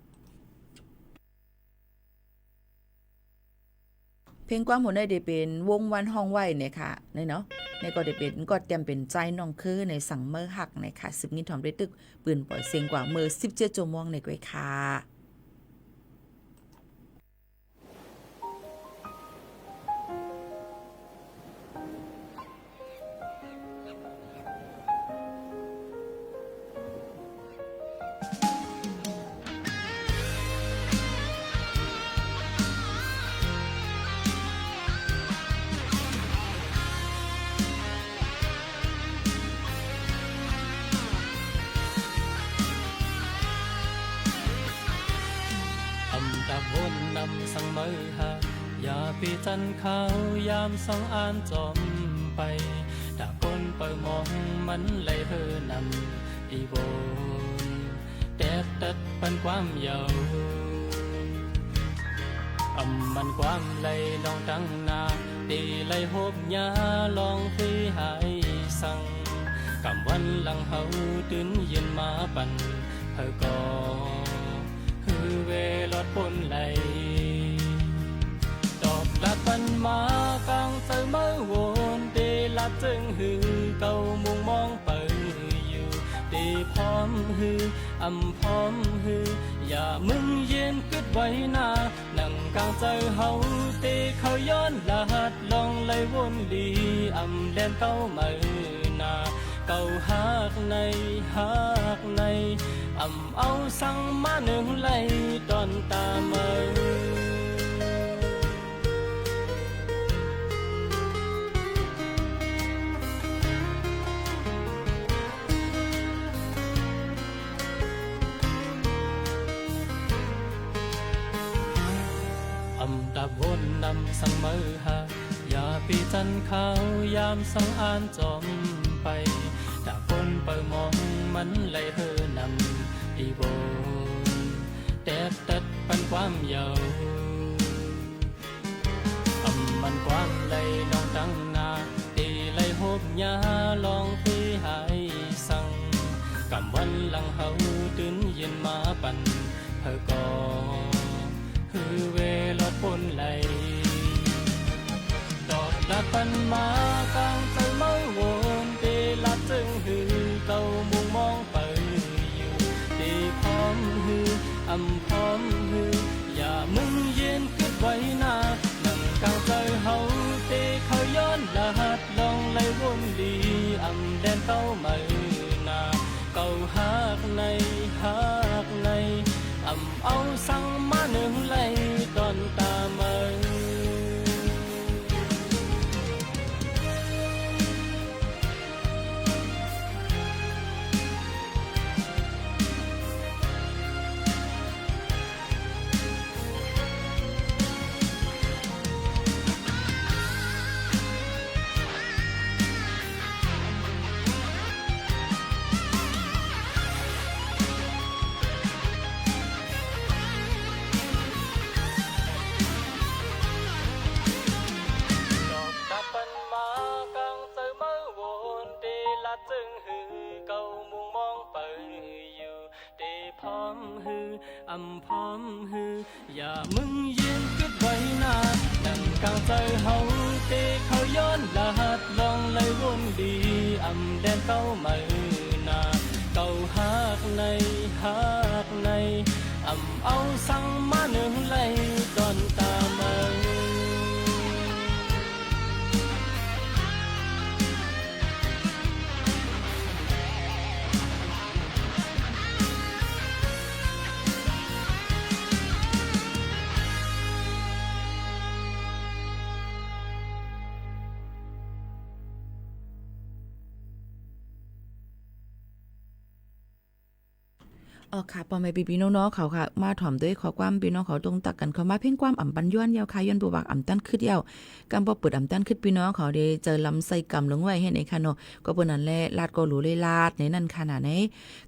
เพียงความหัวได้เป็นวงวันห้องไว้เนี่ยค่ะเนาะในก็ได้เป็นก็เตรียมเป็นใจน้องคือในสังเมอหักนะคะสืบงินถ่อมได้ตึกปืนปล่อยเสียงกว่ามือ17ชั่วโมงในก้อยค่ะวนนำสังเมยหาอย่าปีจันขาวยามสังอานจอมไปถ้าคนเปิดมองมันเลยเฮอนำอีโบนแดดตัดปันความเยา มันความไหลลองดังนาตีไหลหบยาลองคุยหายสั่งกำวันหลังเฮาตื่นเย็นมาปั่นเฮาก็ฮือเวลอดปนไหลตอบลัดปันมากลางเจอเมื่อวนเดลัดจึงฮือเก่ามุงมองเปิอยู่เดพร้อมฮือพร้อมฮืออย่ามึงเย็นกึดไว้นานั่งกลางใจเฮาเตเขาย้อนลาดลองไหลวนลีแลนเก้ามือนาเก่าหักในเอาสั่งมาหนึ่งไหลตอนตามือตาวนนำสังมือหาอย่าปีจันขาวยามสังอานจอมไปตาคนเปิดมองมันไหลเฮอนำอีโบนแต่ปันความเยามันความไหลลองดังนาตีไหลหบยาลองคุยหายสั่งกำวันหลังเฮาตื่นเย็นมาปั่นเฮาก็ฮือเวลอดปนไหลดอกลัดปันมากลางใจเมื่อวนเดลัดจึงฮือเก่ามุงมองไปอยู่เดพร้อมฮือพร้อมฮืออย่ามึงเย็นกึดไว้นานั่งกลางใจเฮาเตเขาย้อนลาดลองไหลวนลีแดนเต้ามือนาเก่าหักในเอาสั่งมาหนึ่งไหลตอนตามือจึงฮือเก่ามุงมองไปอยู่เดพร้อมฮือพร้อมฮืออย่ามึงเย็นกึดไว้นานั่งกลางใจเฮาเตเขาย้อนลาดลองไหลวนดีแดนเก้ามือนาเก่าหักในเอาสั่งมาหนึ่งไหลตอนตามืออ๋อค่ะปอแม่พี่น้องๆเขาค่ะมาถ่อมด้วยขอความพี่น้องเขาตรงตักกันเขามาเพ่งความอ่ำปันย้อนยาวค่ะย้อนบวกอ่ำตั้นขึ้นยาวกำบ่เปิดอ่ำตั้นขึ้นพี่น้องเขาได้เจอลำไส้กำลงไว้เฮ็ดให้ค่ะเนาะก็เปิ้นนั่นแหละลาดก็รู้เลยลาดในนั่นขนาดไหน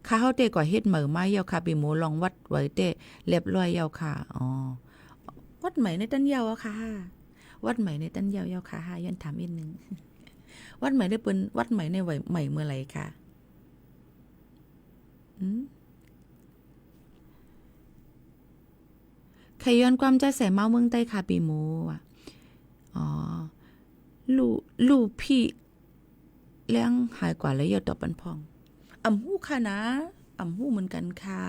ข้าเฮาเตกว่าเฮ็ดเหมือไม้ยาวค่ะพี่หมูลองวัดไว้เตเรียบร้อยยาวค่ะอ๋อวัดใหม่ในตั้นยาวอะค่ะวัดใหม่ในตั้นยาวยาวค่ะย้อนถามอีกนึงวัดใหม่ได้เปิ้นวัดใหม่ในไว้ใหม่เมื่อไหร่ค่ะใครย้อนความใจใส่เมาเมืองใต้ค่ะปีโมอ่ะอ๋อลูพี่เลี้ยงหายกว่าแล้วยอดตอบปันพองหู้ค่ะนะหู้เหมือนกันค่ะ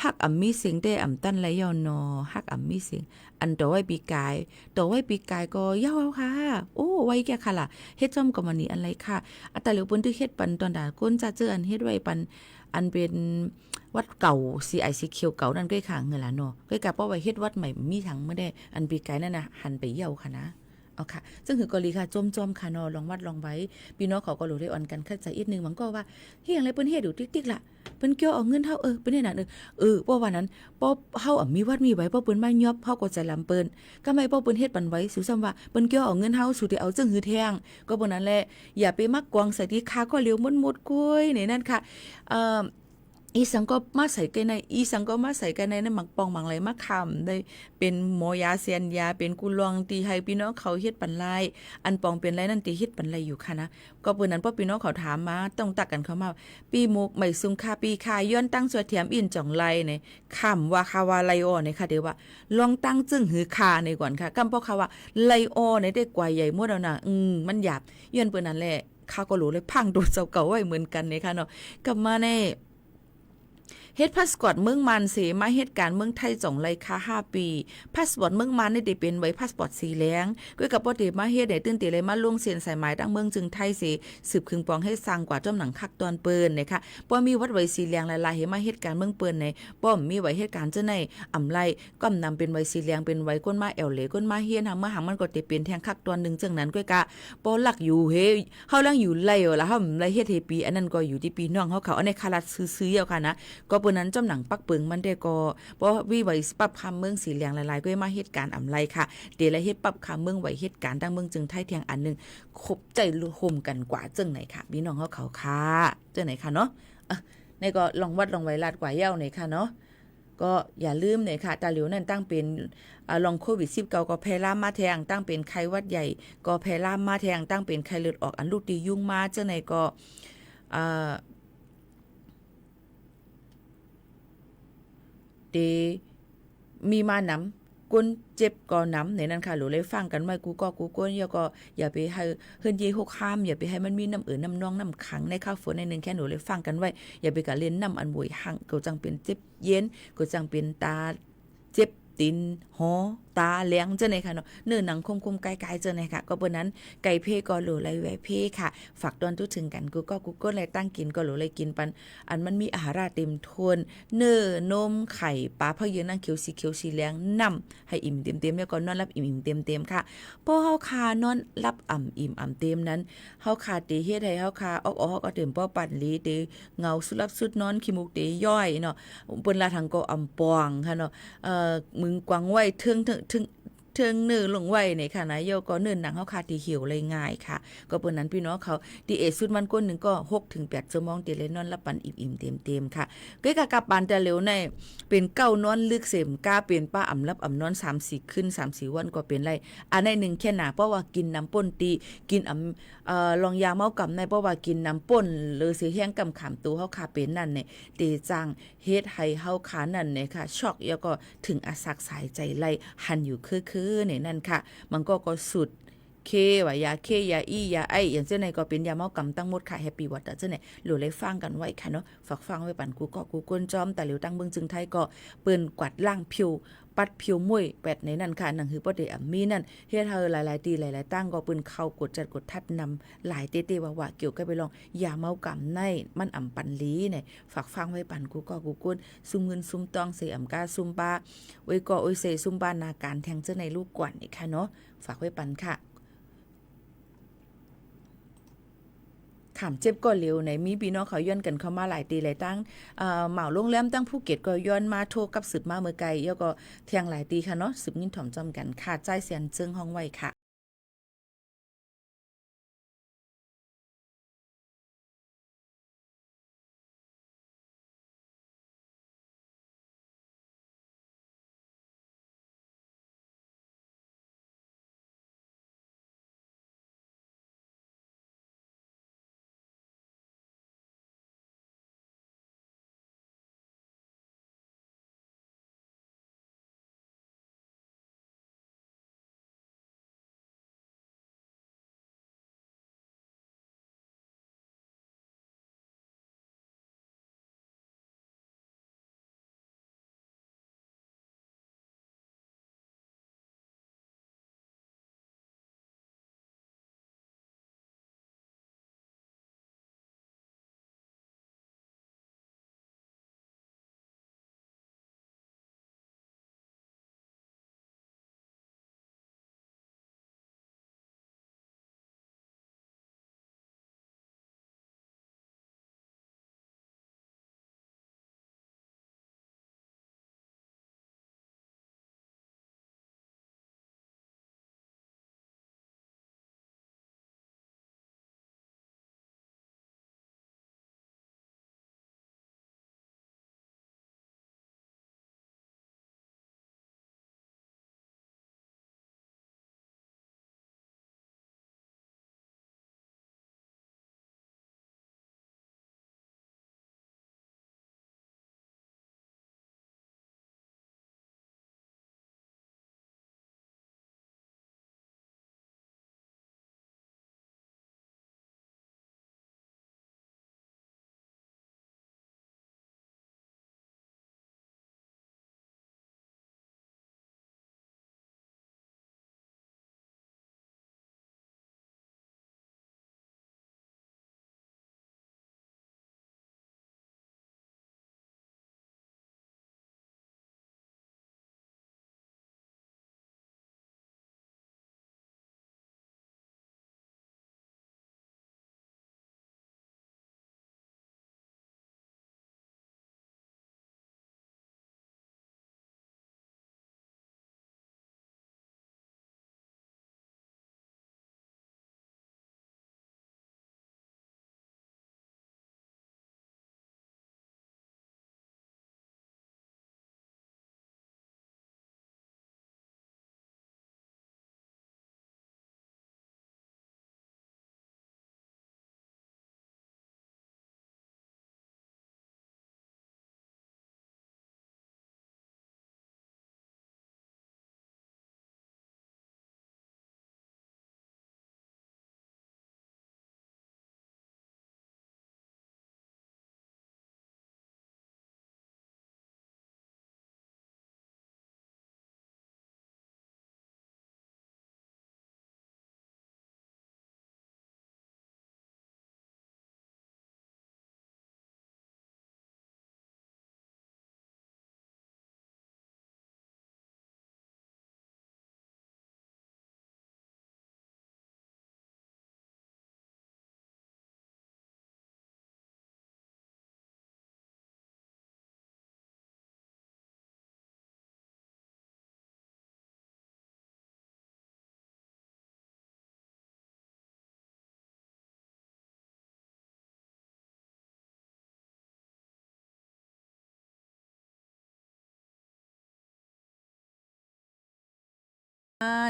ฮักมีเสียงได้ตั้นแล้วยอนอฮักมีเสียงอันต่อไว้ปีกายก็ยาวค่ะโอ้ไว้แก่ค่ะล่ะเฮ็ดจอมกับมันนี่อะไรค่ะแต่เหลือเปิ้นที่เฮ็ดปันตอนดาก้นจะเจออันเฮ็ดไว้ปันอันเป็นวัดเก่า CICQ เก่านั่นก็ค่ะเงินล่ะเนาะก็กะป้อไว้เฮ็ดวัดใหม่มีทั้งไม่ได้อันปีกายนั่นน่ะหันไปเยี่ยวค่ะนะเอาค่ะซึ่งคือกอลีค่ะจมค่ะเนาะลองวัดลองไว้พี่น้องเขาก็รู้ได้อ่อนกันเข้าใจอีกนึงมันก็ว่าเฮ็ดอะไรเปิ้นเฮ็ดอยู่ติ๊กๆล่ะเปิ้นเกี่ยวเอาเงินเฮาเปิ้นเฮ็ดนั่นป้อว่านั้นป้อเฮามีวัดมีไว้ป้อเปิ้นมายอบเฮาก็ใจลำเปิ้นก็ไม่ป้อเปิ้นเฮ็ดปันไว้สู่ซ้ำว่าเปิ้นเกี่ยวเอาเงินเฮาสู่ได้เอาจึงหือแทงก็บ่นั้นแหละอย่าไปมักกวางใส่ที่ค้าก็เลี้ยวมดๆกุ้ยในนั้นค่ะ อีสังก็มาใส่กันในอีสังก็มาใส่กันในหมักปองหมังไหลมาคำได้เป็นหมอยาเซียนยาเป็นกุลวงตีให้พี่น้องเขาเฮ็ดปันไลอันปองเป็นไรนั่นตีเฮ็ดปันไลอยู่ค่ะนะก็เปิ้นนั้นพอพี่น้องเขาถามมาต้องตักกันเข้ามาปีมุกไม่ซุงคาปีคาย้อนตั้งสวเทียมอินจ่องไลในคำว่าคาวาไลโอในค่ะเดี๋ยวว่าลองตั้งจึงหือคาในก่อนค่ะกำเพราะคาว่าไลโอในได้กว่าใหญ่หมดแล้วนะมันหยาบย้อนเปิ้นนั้นแหละข้าก็รู้เลยพังโดนเจ้าเก่าไว้เหมือนกันในค่ะเนาะกลับมาในเฮ็ดพาสปอร์ตเมืองมันเสมาเหตุการณ์เมืองไทยจ่องไรค่า5 ปีพาสปอร์ตเมืองมันนี่ได้เป็นไว้พาสปอร์ตสีแดงก็กับบ่ได้มาเฮ็ดได้ตื่นเต้นเลยมาลงเส้นสายหมายตั้งเมืองจึงไทยเสสืบคึงปองให้สร้างกว่าจ้อมหนังคักตอนเปิ้นนะคะบ่มีวัดไว้สีแดงหลายๆให้มาเหตุการณ์เมืองเปิ้นในบ่มีไว้เหตุการณ์จังได๋อำไลก็นำเป็นไว้สีแดงเป็นไว้ก้นมาแอวเหลก้นมาเฮียนหามาหามันก็ได้เป็นแทงคักตอนนึงจังนั้นก็กะบ่ลักอยู่เฮเฮาลังอยู่ไล่ล่ะเฮาไล่เฮ็ดให้ปีอันนั้นก็อยู่ที่ปีน้องเฮาเขาอันนี้คารัดซื้อๆเอาค่ะนะก็เปิ้นนั้นจ้อมหนังปักเปิงมันได้ก็บ่วิไว้ปรับคำเมืองสีเหลืองหลายๆก็มาเหตุการณ์อำไลค่ะเดละเฮ็ดปรับคำเมืองไว้เหตุการณ์ตั้งเมืองจึงไทยเทียงอันนึงคบใจห่มกันกว่าจังไหนค่ะพี่น้องเขาค่ะจังไหนค่ะเนาะในก็ลองวัดลองไว้ลาดกว่าเย้าไหนค่ะเนาะก็อย่าลืมเนี่ยค่ะตาหลิวนั่นตั้งเป็นลองโควิด19ก็แพร่ล่ามมาแทงตั้งเป็นไข้หวัดใหญ่ก็แพร่ล่ามมาแทงตั้งเป็นไข้เลือดออกอันลูกดียุ่งมาจังไหนก็เดมีมานำก้นเจ็บก็นำในนั้นค่ะหรือเลยฟังกันไว้กูก้นอย่าไปให้เฮิรนเยหกห้ามอย่าไปให้มันมีน้ำน้ำนองน้ำขังในข้าวฝนในนึงแค่หนูเลยฟังกันไว้อย่าไปกะเล่นน้ำอันบวยหังก็จังเป็นเจ็บเย็นก็จังเป็นตาเจ็บตินหอตาเลี้ยงจังได๋ค่ะเนาะเนื้อหนังคมๆไกลๆจังได๋ค่ะก็เปิ้นนั้นไก่เพก็หลูไหลแวเพค่ะฝากตอนทุกถึงกันกูก็เลยตั้งกินก็หลูเลยกินปันอันมันมีอาหารเต็มทวนเนื้อนมไข่ปลาพะเยือนนั่งเขียวสีเหลืองนำให้อิ่มเต็มๆแล้วก็นอนรับอิ่มเต็มๆค่ะพอเฮาคานอนรับอิ่มเต็มนั้นเฮาคาติเฮ็ดให้เฮาคาออกก็เต็มป้อปั่นลีติเงาสุรับสุดนอนขี้มุกติย่อยเนาะเปิ้นลาทางก็ปองค่ะเนาะมึงกวางไว้ถึงเนื้อลงไว้ในค่ะนะโยก็เนื้อหนังเฮาคาที่เหี่ยวเลยง่ายค่ะก็เปิ้นนั้นพี่น้องเขาดีเอสุดมันก้นนึงก็6 ถึง 8 ชั่วโมงติเลยนอนหลับปันอิ่มเต็มค่ะก็กะปานแต่เร็วในเป็นเก้านอนลึกเสมกาเป็นป้าอำลับนอน 3-4 คืน 3-4 วันก็เป็นไรอันในนึงแค่หนาเพราะว่ากินน้ำป่นตีกินลองยาเมากำในเพราะว่ากินน้ำป่นหรือสิแห้งกำขามตัวเฮาคาเป็นนั่นเนี่ยเตจังเฮ็ดให้เฮาขานั่นเนี่ยค่ะช็อกแล้วก็ถึงอาสักสายใจไล่หันอยู่คือเนี่ยนั่นค่ะมันก็สุดเคว่ายาเคยาอียาไออย่างเช่นไหนก็เป็นยาเมากำตั้งหมดค่ะแฮปปี้วัดเจ้าไหนหลู่เลยฟังกันไว้ค่ะเนาะฝากฟังไว้ปั่นกูก้นจอมแต่เหลียวตั้งเบิ่งจึงไทยก็เปิ้นกวาดล่างผิวปัดผิวมุ้ยแปดในนั่นค่ะหนังหือบ่ได้มีนั่นเฮ็ดเฮาหลายๆตีหลายๆตั้งก็เปิ้นเข้ากดจัดกดทัดนำหลายเต้ๆว่าเกี่ยวกับไปลองยาเมากำในมันปันลีเนี่ยฝากฟังไว้ปั่นกูก้นซุมเงินซุมตองเสกาซุมบาไว้ก็โอยเสซุมบานาการแทงเจ้าในลูกกวนนี่ค่ะเนาะฝากไว้ปั่นค่ะขามเจ็บก็เร็วในมีพี่น้องเขาย้อนกันเข้ามาหลายตีหลายตั้งเหมาโรงแรมตั้งภูเก็ตก็ย้อนมาโทรกับสืบมาเมื่อไกลแล้วก็เที่ยงหลายตีค่ะเนาะสืบยินถ่อมจอมกันค่ะใจเสียนเจิงห้องไว้ค่ะ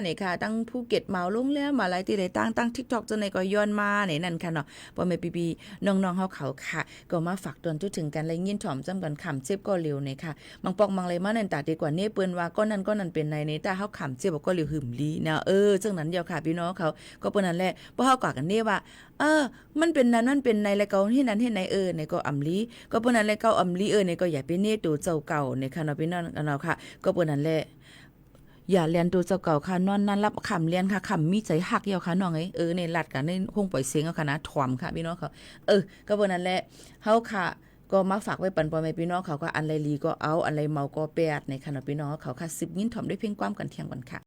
เนี่ยค่ะตั้งภูเก็ตเมาลงแล้วมาหลายตีหลายตั้ง TikTok จนในก็ย้อนมาเนี่ยนั่นค่ะเนาะบ่แม่ปีๆน้องๆเฮาเขาค่ะ ก็มาฝากตวนจุดถึงกันและยินถ่อมจำกันขำเจ็บก็เร็วเนี่ยค่ะบางปอกบางเลยมานั่นตาดีกว่าเนี่ยเปิ้นว่าก้อนนั้นเป็นในเนี่ยแต่เฮาขำเจ็บก็เร็วหึมลีนะจังนั้นเดียวค่ะพี่น้องเขาก็เปิ้นนั่นแหละบ่เฮากว่ากันเนี่ยว่ามันเป็นนั้นมันเป็นในแล้วก็ที่นั้นที่ไหนในก็อำลีก็เปิ้นนั่นแหละเก่าอำลีในก็อย่าไปเนตัวเจ้าเก่าเนี่ยค่ะเนาะพี่น้องเนาะค่ะก็เปิ้นนั่นแหละอย่าเรียนตัวเจ้าเก่าค่ะนอนนั้นรับคำเรียนค่ะคำมีใจหักเดียวค่ะน้องในลัดกันในคงปล่อยเสียงเอาค่ะนะถ่อมค่ะพี่น้องเขาก็เปิ้นนั่นแหละเฮาค่ะก็มาฝากไว้ปันปอแม่พี่น้องเขาก็อันไรลีก็เอาอันไรเมาก็แปดในค่ะเนาะพี่น้องเขาค่ะ10ยินถ่อมด้วยเพียงความกันเที่ยงกันค่ะ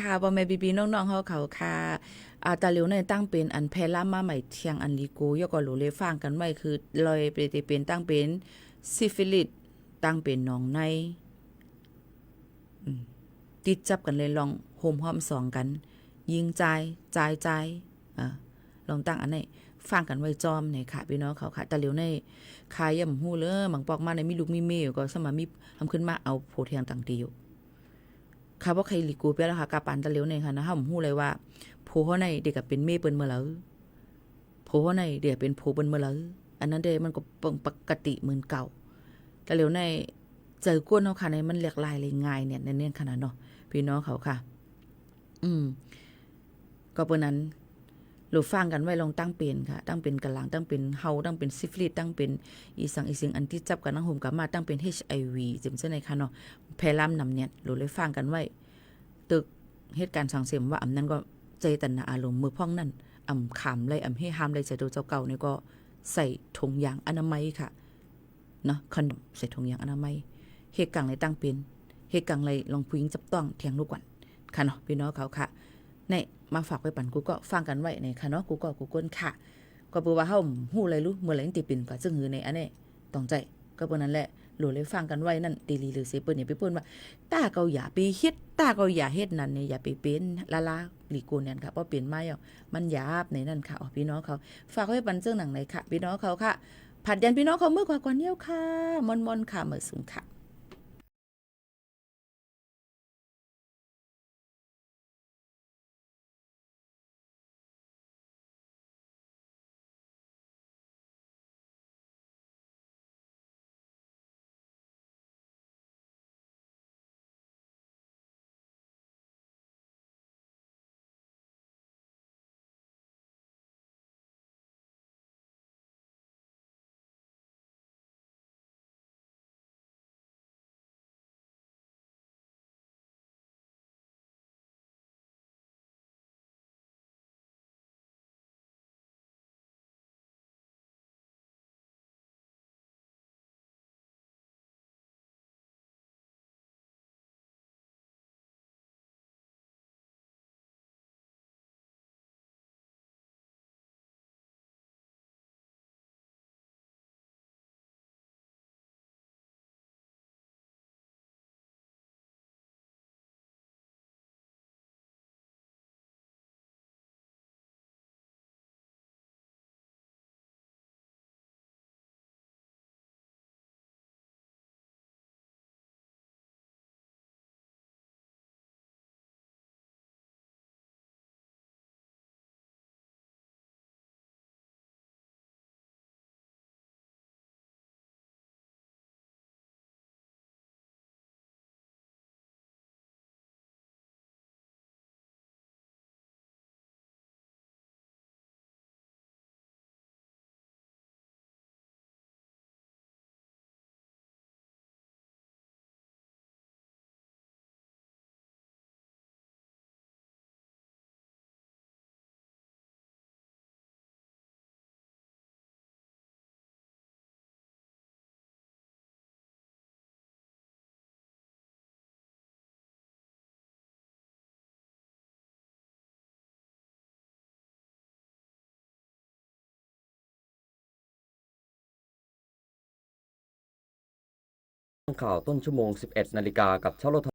ค่ะบ่แม่บีๆน้องๆเฮาเขาค่ะตาเหลียวในตั้งเป็นอันแพร่มาใหม่เที่ยงอันลีโกยก็หลูเลยฟังกันไว้คือลอยไปเป็นตั้งเป็นซิฟิลิสตั้งเป็นหนองในติดจับกันเลยลองโฮมห้อมสองกัน ยิงใจลองตั้งอันนี้ฟังกันไว้จอมเนี่ยค่ะพี่น้องเขาค่ะตาเหลียวในคายย่ำหู้เลยบางปอกมาในมีลูกมีเมยก็สมามีทำขึ้นมาเอาโพเทียงต่างเดียวค่ะว่าใครลีกูไปแล้วค่ะกาปานตะเลียวเนี่ยค่ะนะห้ามหู้เลยว่าโพเขาในเด็กกับเป็นเมย์เปิ้นเมื่อแล้วโพเขาในเด็กเป็นโพเปิ้นเมื่อแล้วอันนั้นเดมันก็ปกติเหมือนเก่าตะเลียวในเจอกวนเขาค่ะในมันเรียกลายเลยง่ายเนี่ยเน้นขนาดเนาะพี่น้องเขาค่ะก็เปิ้นนั้นหลูฟังกันไว้ลองตั้งเป็นค่ะตั้งเป็นกะหลังตั้งเป็นเฮาตั้งเป็นซิฟิลิสตั้งเป็นอีสังอีสิงอันที่จับกันนั่งห่มกับมาตั้งเป็น HIV จิมเส้นในค่ะเนาะแพร่ล่ำนำเนี่ยหลูเลยฟังกันไว้ตึกเหตุการณ์สังเสริมว่าอำนั้นก็ใจตันอารมณ์มือพ่องนั่นอำขามเลยอำให้ห้ามเลยจะดูเจ้าเก่านี่ก็ใส่ถุงยางอนามัยค่ะเนาะขนมใส่ถุงยางอนามัยเหตุการณ์ในตั้งเป็นเหตุการณ์ในลองผู้หญิงจับต้องเถียงลูกวันค่ะเนาะพี่น้องเขาค่ะในมาฝากไว้ปั่นกูก็ฟังกันไว้ในค่ะเนาะกูก้นค่ะก็เปิดว่าเฮาฮู้อะไรรู้เมื่อไหร่ติปิ่นก็ซึ่งหือในอันนี้ต้องใจก็เปิ้นนั่นแหละโหลเลยฟังกันไว้นั่นตีลีหรือเสเปิ้นอย่าไปเปิ้นว่าตาเกาอย่าไปเฮ็ดตาเกาอย่าเฮ็ดนั่นเนี่ยอย่าไปเป็นลาหลีกูเนี่ยค่ะเพราะเปลี่ยนมามันหยาบในนั่นค่ะพี่น้องเขาฝากไว้ปั่นซึ่งหนังไหนค่ะพี่น้องเขาค่ะผัดยันพี่น้องเขาเมื่อกว่าเนี้ยวค่ะมอนๆค่ะเมื่อสูงค่ะข่าวต้นชั่วโมง 11 นาฬิกากับเช้าโลก